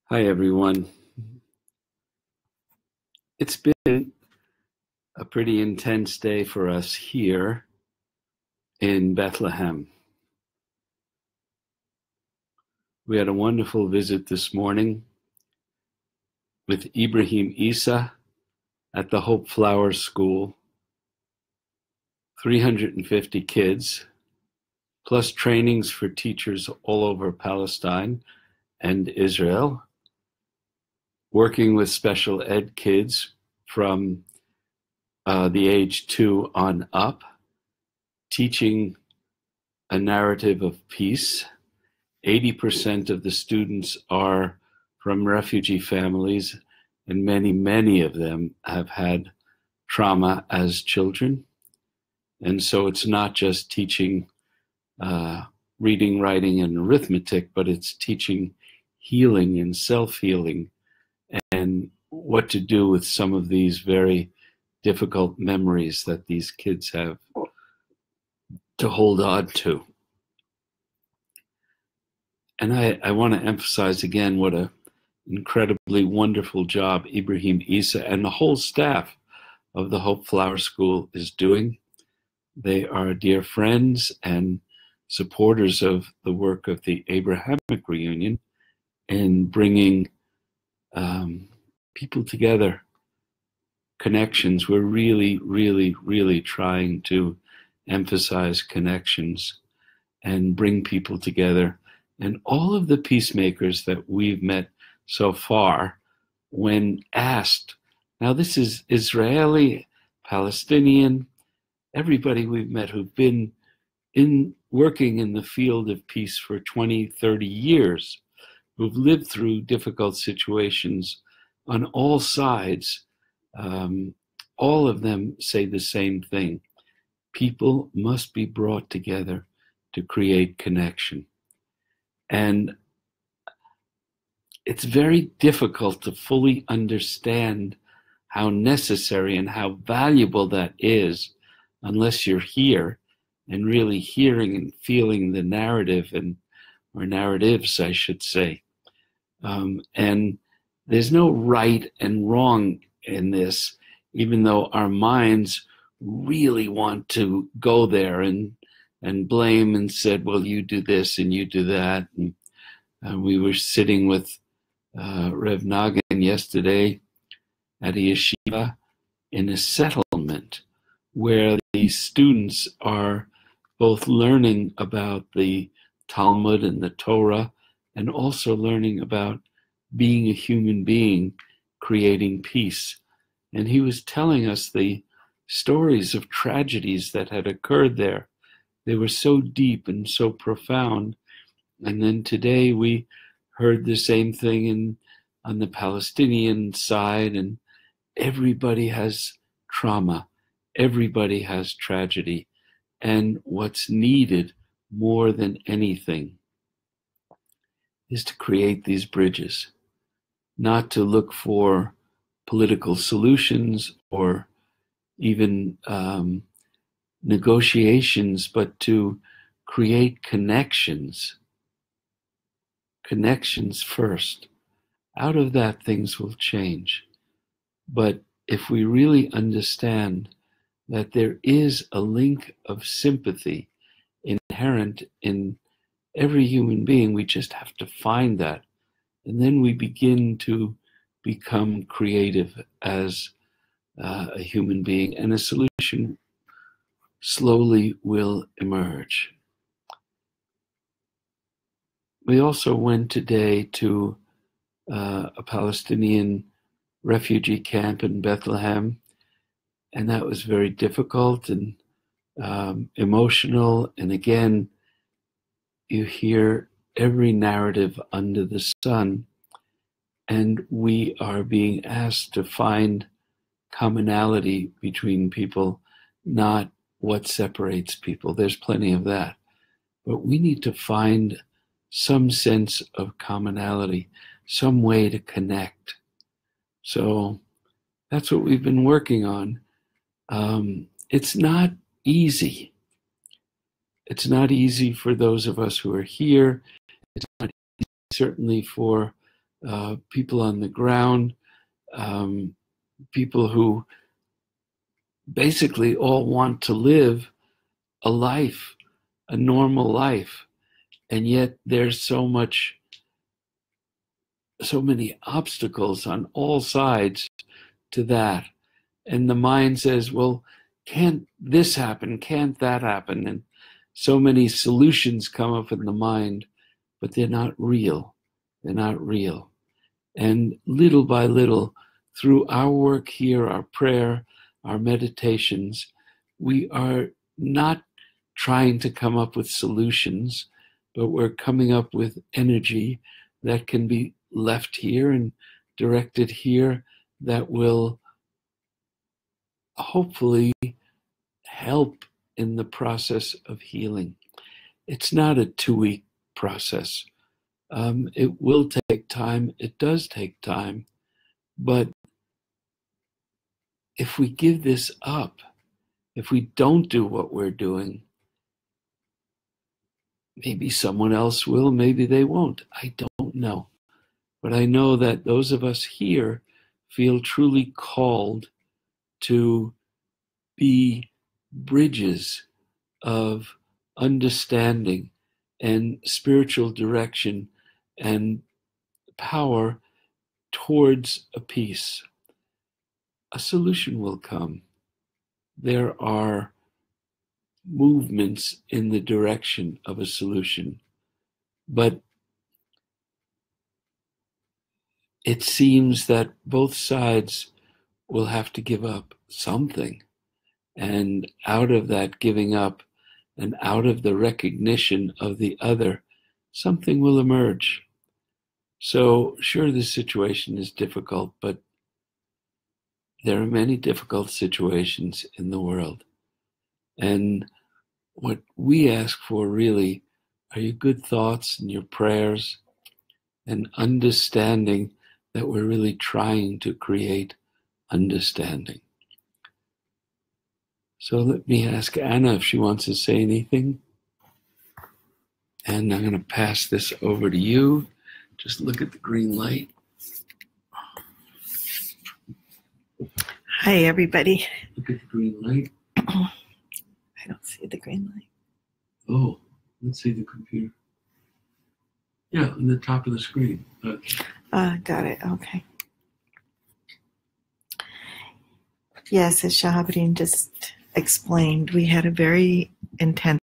Hi, everyone. It's been a pretty intense day for us here in Bethlehem. We had a wonderful visit this morning with Ibrahim Isa at the Hope Flower School. 350 kids, plus trainings for teachers all over Palestine and Israel, working with special ed kids from the age 2 on up, teaching a narrative of peace. 80% of the students are from refugee families, and many of them have had trauma as children. And so it's not just teaching reading, writing, and arithmetic, but it's teaching healing and self-healing and what to do with some of these very difficult memories that these kids have to hold on to. And I want to emphasize again what an incredibly wonderful job Ibrahim Isa and the whole staff of the Hope Flower School is doing. They are dear friends and supporters of the work of the Abrahamic Reunion in bringing people together, connections. We're really trying to emphasize connections and bring people together. And all of the peacemakers that we've met so far, when asked, now this is Israeli, Palestinian, everybody we've met who've been working in the field of peace for 20, 30 years, who've lived through difficult situations on all sides, all of them say the same thing. People must be brought together to create connection. And it's very difficult to fully understand how necessary and how valuable that is unless you're here and really hearing and feeling the narrative, or narratives, I should say. And there's no right and wrong in this, even though our minds really want to go there and blame and said, well, you do this and you do that. And we were sitting with Rev Nagin yesterday at a yeshiva in a settlement where the students are both learning about the Talmud and the Torah and also learning about being a human being, creating peace. And he was telling us the stories of tragedies that had occurred there. They were so deep and so profound. And then today we heard the same thing on the Palestinian side, and everybody has trauma. Everybody has tragedy. And what's needed more than anything is to create these bridges, not to look for political solutions or even negotiations, but to create connections. Connections first. Out of that, things will change. But if we really understand that there is a link of sympathy inherent in every human being, we just have to find that. And then we begin to become creative as a human being, and a solution slowly will emerge. We also went today to a Palestinian refugee camp in Bethlehem, and that was very difficult and emotional. And again, you hear every narrative under the sun, and we are being asked to find commonality between people, not what separates people. There's plenty of that. But we need to find some sense of commonality, some way to connect. So that's what we've been working on. It's not easy. It's not easy for those of us who are here. It's not easy, certainly, for people on the ground, people who basically all want to live a life, a normal life. And yet there's so many obstacles on all sides to that. And the mind says, well, can't this happen? Can't that happen? And so many solutions come up in the mind, but they're not real. They're not real. And little by little, through our work here, our prayer, our meditations, we are not trying to come up with solutions, but we're coming up with energy that can be left here and directed here that will hopefully help in the process of healing. It's not a 2-week process. It will take time. It does take time. But if we give this up, if we don't do what we're doing, maybe someone else will, maybe they won't. I don't know. But I know that those of us here feel truly called to be bridges of understanding and spiritual direction and power towards a peace. A solution will come. There are movements in the direction of a solution, but it seems that both sides will have to give up something. And out of that giving up and out of the recognition of the other, something will emerge. So sure, this situation is difficult, but there are many difficult situations in the world. And what we ask for really are your good thoughts and your prayers and understanding that we're really trying to create understanding. So let me ask Anna if she wants to say anything. And I'm going to pass this over to you. Just look at the green light. Hi, everybody. Look at the green light. I don't see the green light. Oh, let's see the computer. Yeah, on the top of the screen. Got it. Okay. Yes, as Shahabrin just explained, we had a very intense